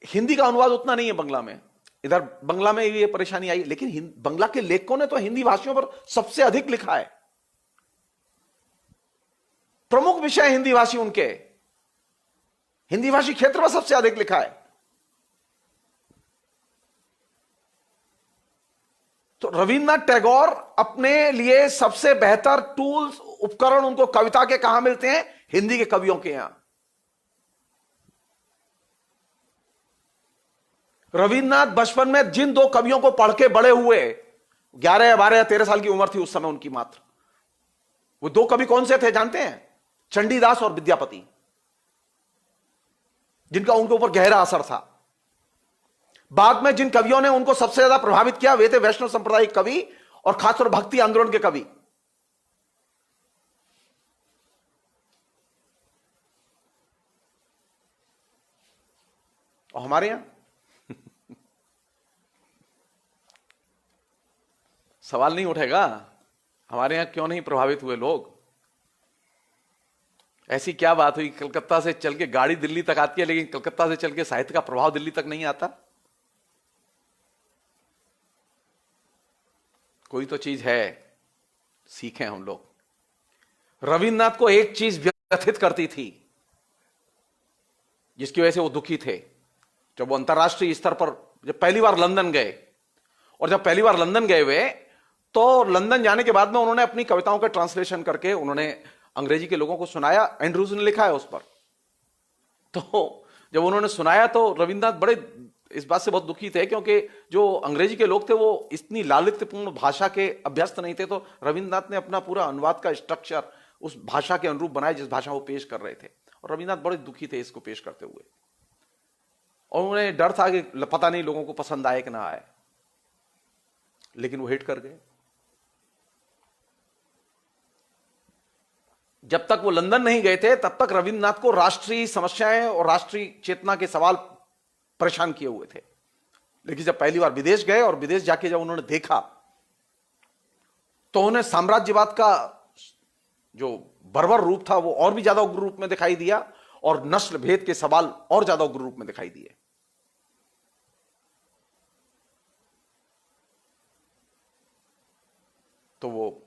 हिंदी का अनुवाद उतना नहीं है बंगला में। इधर बंगला में ये परेशानी आई, लेकिन बंगला के लेखकों ने तो हिंदी भाषियों पर सबसे अधिक लिखा है। प्रमुख विषय हिंदी भाषी उनके, हिंदी भाषी क्षेत्र में सबसे अधिक लिखा है। तो रविन्द्रनाथ टैगोर अपने लिए सबसे बेहतर टूल्स, उपकरण उनको कविता के कहां मिलते हैं? हिंदी के कवियों के यहां। रविन्द्रनाथ बचपन में जिन दो कवियों को पढ़ के बड़े हुए, 11, 12 या 13 साल की उम्र थी उस समय उनकी मात्र, वो दो कवि कौन से थे जानते हैं? चंडीदास और विद्यापति, जिनका उनके ऊपर गहरा असर था। बाद में जिन कवियों ने उनको सबसे ज्यादा प्रभावित किया वे थे वैष्णव संप्रदाय कवि और खासतौर भक्ति आंदोलन के कवि। और हमारे यहां सवाल नहीं उठेगा, हमारे यहां क्यों नहीं प्रभावित हुए लोग? ऐसी क्या बात हुई, कलकत्ता से चल के गाड़ी दिल्ली तक आती है लेकिन कलकत्ता से चल के साहित्य का प्रभाव दिल्ली तक नहीं आता? कोई तो चीज है, सीखें हम लोग। रविन्द्रनाथ को एक चीज व्यथित करती थी जिसकी वजह से वो दुखी थे। जब वो अंतरराष्ट्रीय स्तर पर जब पहली बार लंदन गए, और जब पहली बार लंदन गए वे, तो लंदन जाने के बाद में उन्होंने अपनी कविताओं का ट्रांसलेशन करके उन्होंने अंग्रेजी के लोगों को सुनाया। एंड्रूज ने लिखा है उस पर। तो जब उन्होंने सुनाया तो रविन्द्रनाथ बड़े इस बात से बहुत दुखी थे, क्योंकि जो अंग्रेजी के लोग थे वो इतनी लालित्यपूर्ण भाषा के अभ्यस्त नहीं थे। तो रविन्द्रनाथ ने अपना पूरा अनुवाद का स्ट्रक्चर उस भाषा के अनुरूप बनाया जिस भाषा वो पेश कर रहे थे, और रविन्द्रनाथ बड़े दुखी थे इसको पेश करते हुए। और उन्हें डर था कि पता नहीं लोगों को पसंद आए कि ना आए, लेकिन वो हिट कर गए। जब तक वो लंदन नहीं गए थे तब तक रविन्द्रनाथ को राष्ट्रीय समस्याएं और राष्ट्रीय चेतना के सवाल परेशान किए हुए थे। लेकिन जब पहली बार विदेश गए और विदेश जाके जब उन्होंने देखा तो उन्हें साम्राज्यवाद का जो बर्बर रूप था वो और भी ज्यादा उग्र रूप में दिखाई दिया, और नस्ल भेद के सवाल और ज्यादा उग्र रूप में दिखाई दिए। तो वो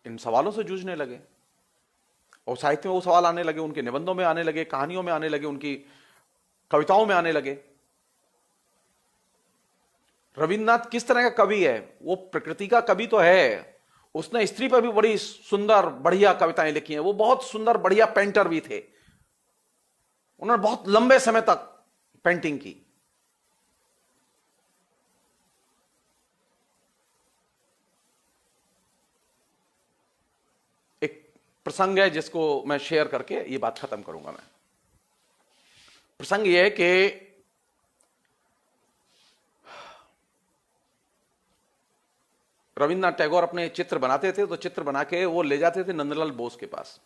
इन सवालों से जूझने लगे, और साहित्य में वो सवाल आने लगे, उनके निबंधों में आने लगे, कहानियों में आने लगे, उनकी कविताओं में आने लगे। रविन्द्रनाथ किस तरह का कवि है? वो प्रकृति का कवि तो है, उसने स्त्री पर भी बड़ी सुंदर बढ़िया कविताएं लिखी हैं। वो बहुत सुंदर बढ़िया पेंटर भी थे, उन्होंने बहुत लंबे समय तक पेंटिंग की। एक प्रसंग है जिसको मैं शेयर करके ये बात खत्म करूंगा। मैं प्रसंग ये है कि रविन्द्रनाथ टैगोर अपने चित्र बनाते थे, तो चित्र बना के वो ले जाते थे नंदलाल बोस के पास।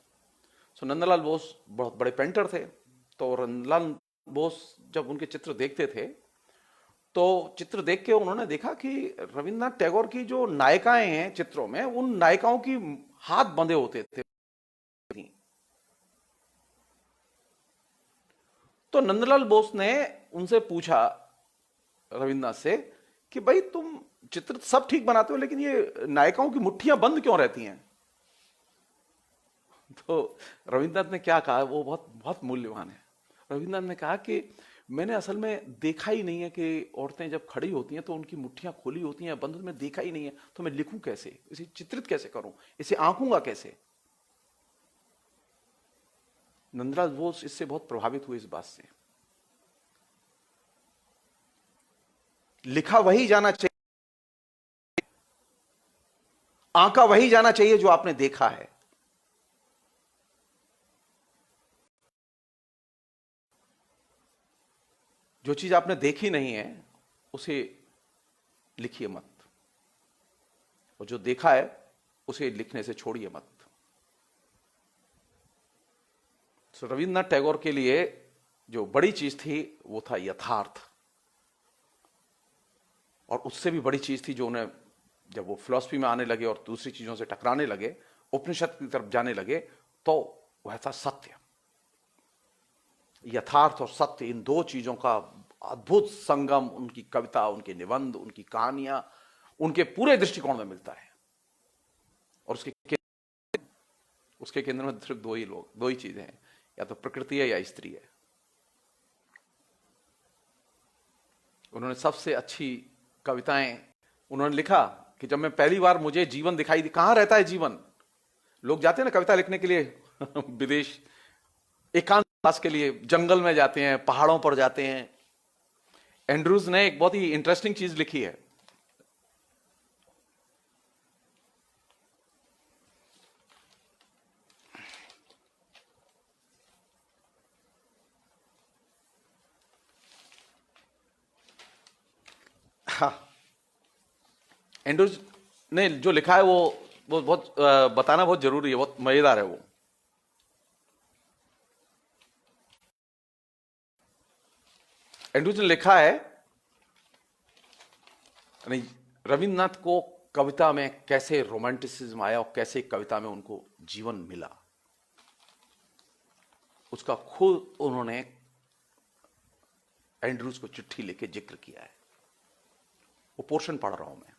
तो नंदलाल बोस बहुत बड़े पेंटर थे, तो नंदलाल बोस जब उनके चित्र देखते थे तो चित्र देख के उन्होंने देखा कि रविन्द्रनाथ टैगोर की जो नायिकाएं हैं चित्रों में, उन नायिकाओं की हाथ बंधे होते थे। तो नंदलाल बोस ने उनसे पूछा रविन्द्रनाथ से कि भाई तुम चित्र सब ठीक बनाते हो लेकिन ये नायिकाओं की मुट्ठियां बंद क्यों रहती हैं? तो रविन्द्रनाथ ने क्या कहा, वो बहुत बहुत मूल्यवान है। रविन्द्रनाथ ने कहा कि मैंने असल में देखा ही नहीं है कि औरतें जब खड़ी होती हैं तो उनकी मुट्ठियां खोली होती हैं बंद, में देखा ही नहीं है, तो मैं लिखूं कैसे, इसे चित्रित कैसे करूं, इसे आंकूंगा कैसे? नंदलाल बोस इससे बहुत प्रभावित हुए इस बात से। लिखा वही जाना चाहिए, आंका वही जाना चाहिए जो आपने देखा है। जो चीज आपने देखी नहीं है उसे लिखिए मत, और जो देखा है उसे लिखने से छोड़िए मत। तो रविन्द्रनाथ टैगोर के लिए जो बड़ी चीज थी वो था यथार्थ, और उससे भी बड़ी चीज थी जो उन्हें, जब वो फिलॉसफी में आने लगे और दूसरी चीजों से टकराने लगे, उपनिषद की तरफ जाने लगे, तो वह था सत्य। यथार्थ और सत्य, इन दो चीजों का अद्भुत संगम उनकी कविता, उनके निबंध, उनकी कहानियां, उनके पूरे दृष्टिकोण में मिलता है। और उसके केंद्र में सिर्फ दो ही चीजें हैं, या तो प्रकृति है या स्त्री है। उन्होंने सबसे अच्छी कविताएं उन्होंने लिखा कि जब मैं पहली बार, मुझे जीवन दिखाई दी, कहां रहता है जीवन? लोग जाते हैं ना कविता लिखने के लिए विदेश, एकांतवास के लिए जंगल में जाते हैं, पहाड़ों पर जाते हैं। एंड्रूज ने एक बहुत ही इंटरेस्टिंग चीज लिखी है। हाँ, एंड्रूज ने जो लिखा है वो बहुत बताना बहुत जरूरी है, बहुत मजेदार है वो। एंड्रूज ने लिखा है, रविन्द्रनाथ को कविता में कैसे रोमांटिसिज्म आया और कैसे कविता में उनको जीवन मिला, उसका खुद उन्होंने एंड्रूज को चिट्ठी लेके जिक्र किया है। वो पोर्शन पढ़ रहा हूं मैं।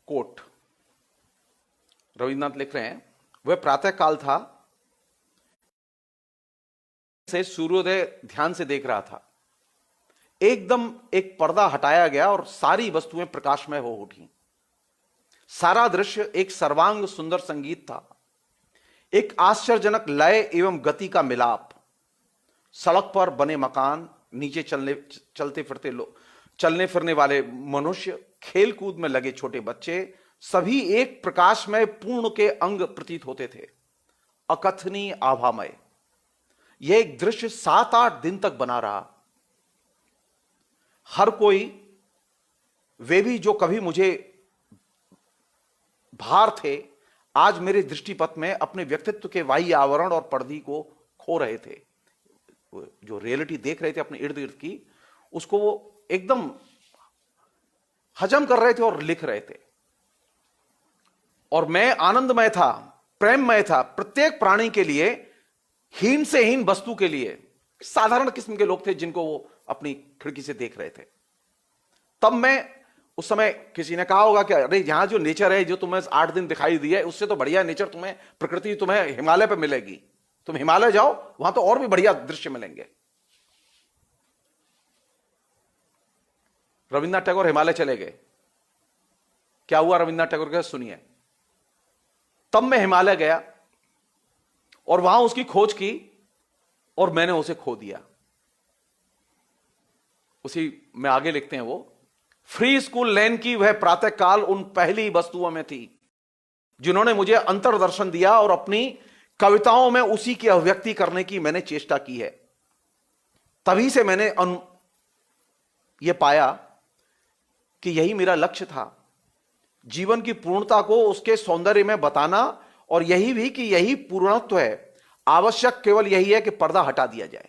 कोट, रविन्द्रनाथ लिख रहे हैं, वह प्रातः काल था, से सूर्योदय ध्यान से देख रहा था। एकदम एक पर्दा हटाया गया और सारी वस्तुएं प्रकाशमय हो उठी। सारा दृश्य एक सर्वांग सुंदर संगीत था, एक आश्चर्यजनक लय एवं गति का मिलाप। सड़क पर बने मकान, नीचे चलते फिरते लोग, चलने फिरने वाले मनुष्य, खेल कूद में लगे छोटे बच्चे, सभी एक प्रकाश में पूर्ण के अंग प्रतीत होते थे, अकथनीय आभामय। यह एक दृश्य 7-8 दिन तक बना रहा। हर कोई, वे भी जो कभी मुझे भार थे, आज मेरे दृष्टिपथ में अपने व्यक्तित्व के बाह्य आवरण और पर्दे को खो रहे थे। जो रियलिटी देख रहे थे अपने इर्द गिर्द की, उसको वो एकदम हजम कर रहे थे और लिख रहे थे। और मैं आनंदमय था, प्रेममय था, प्रत्येक प्राणी के लिए, हीन से हीन वस्तु के लिए। साधारण किस्म के लोग थे जिनको वो अपनी खिड़की से देख रहे थे। तब मैं, उस समय किसी ने कहा होगा कि अरे यहां जो नेचर है, जो तुम्हें 8 दिन दिखाई दी है, उससे तो बढ़िया नेचर तुम्हें, प्रकृति तुम्हें हिमालय पे मिलेगी। तुम हिमालय जाओ, वहां तो और भी बढ़िया दृश्य मिलेंगे। रविन्द्रनाथ टैगोर हिमालय चले गए। क्या हुआ रविन्द्रनाथ टैगोर के साथ, सुनिए। तब मैं हिमालय गया और वहां उसकी खोज की और मैंने उसे खो दिया। उसी में आगे लिखते हैं वो, फ्री स्कूल लेन की वह प्रातः काल उन पहली वस्तुओं में थी जिन्होंने मुझे अंतर्दर्शन दिया, और अपनी कविताओं में उसी की अभिव्यक्ति करने की मैंने चेष्टा की है। तभी से मैंने यह पाया कि यही मेरा लक्ष्य था, जीवन की पूर्णता को उसके सौंदर्य में बताना, और यही भी कि यही पूर्णत्व है। आवश्यक केवल यही है कि पर्दा हटा दिया जाए।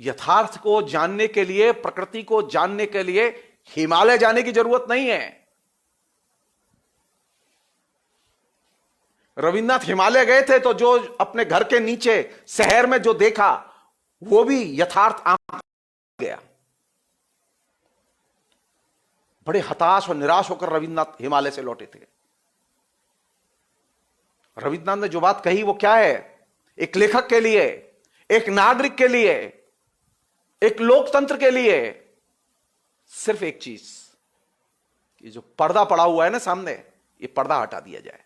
यथार्थ को जानने के लिए, प्रकृति को जानने के लिए हिमालय जाने की जरूरत नहीं है। रविन्द्रनाथ हिमालय गए थे तो जो अपने घर के नीचे शहर में जो देखा वो भी यथार्थ आंख गया। बड़े हताश और निराश होकर रविन्द्रनाथ हिमालय से लौटे थे। रविन्द्रनाथ ने जो बात कही वो क्या है? एक लेखक के लिए, एक नागरिक के लिए, एक लोकतंत्र के लिए सिर्फ एक चीज, कि जो पर्दा पड़ा हुआ है ना सामने, ये पर्दा हटा दिया जाए।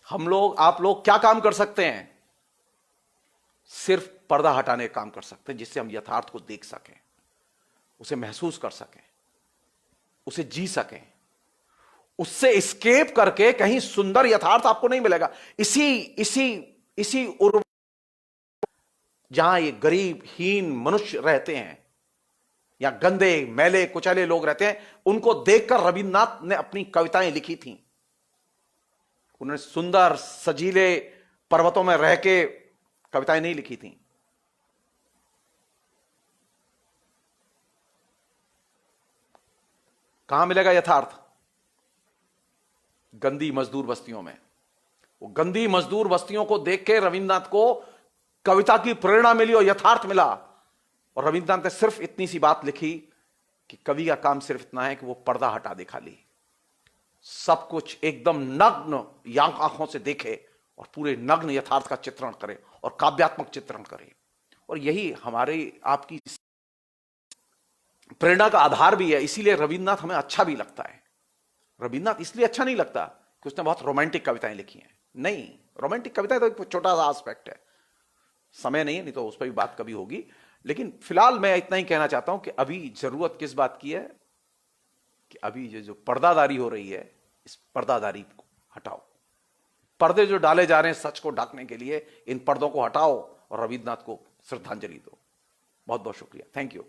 हम लोग, आप लोग क्या काम कर सकते हैं? सिर्फ पर्दा हटाने का काम कर सकते हैं, जिससे हम यथार्थ को देख सकें, उसे महसूस कर सकें, उसे जी सकें। उससे एस्केप करके कहीं सुंदर यथार्थ आपको नहीं मिलेगा। इसी इसी इसी उर्व जहां ये गरीब हीन मनुष्य रहते हैं, या गंदे मैले कुचले लोग रहते हैं, उनको देखकर रविन्द्रनाथ ने अपनी कविताएं लिखी थीं। उन्होंने सुंदर सजीले पर्वतों में रह के कविताएं नहीं लिखी थीं। कहां मिलेगा यथार्थ? गंदी मजदूर बस्तियों में। वो गंदी मजदूर बस्तियों को देख के रविन्द्रनाथ को कविता की प्रेरणा मिली और यथार्थ मिला। और रविन्द्रनाथ ने सिर्फ इतनी सी बात लिखी कि कवि का काम सिर्फ इतना है कि वो पर्दा हटा दे, खाली सब कुछ एकदम नग्न आंखों से देखे और पूरे नग्न यथार्थ का चित्रण करे और काव्यात्मक चित्रण करे। और यही हमारे आपकी प्रेरणा का आधार भी है। इसीलिए रविन्द्रनाथ हमें अच्छा भी लगता है। रविन्द्रनाथ इसलिए अच्छा नहीं लगता कि उसने बहुत रोमांटिक कविताएं लिखी हैं, नहीं, रोमांटिक कविताएं तो एक छोटा सा एस्पेक्ट है, समय नहीं है, नहीं तो उस पर भी बात कभी होगी। लेकिन फिलहाल मैं इतना ही कहना चाहता हूं कि अभी जरूरत किस बात की है कि अभी जो पर्दादारी हो रही है, इस पर्दादारी को हटाओ। पर्दे जो डाले जा रहे हैं सच को ढकने के लिए, इन पर्दों को हटाओ और रविन्द्रनाथ को श्रद्धांजलि दो। बहुत बहुत शुक्रिया, थैंक यू।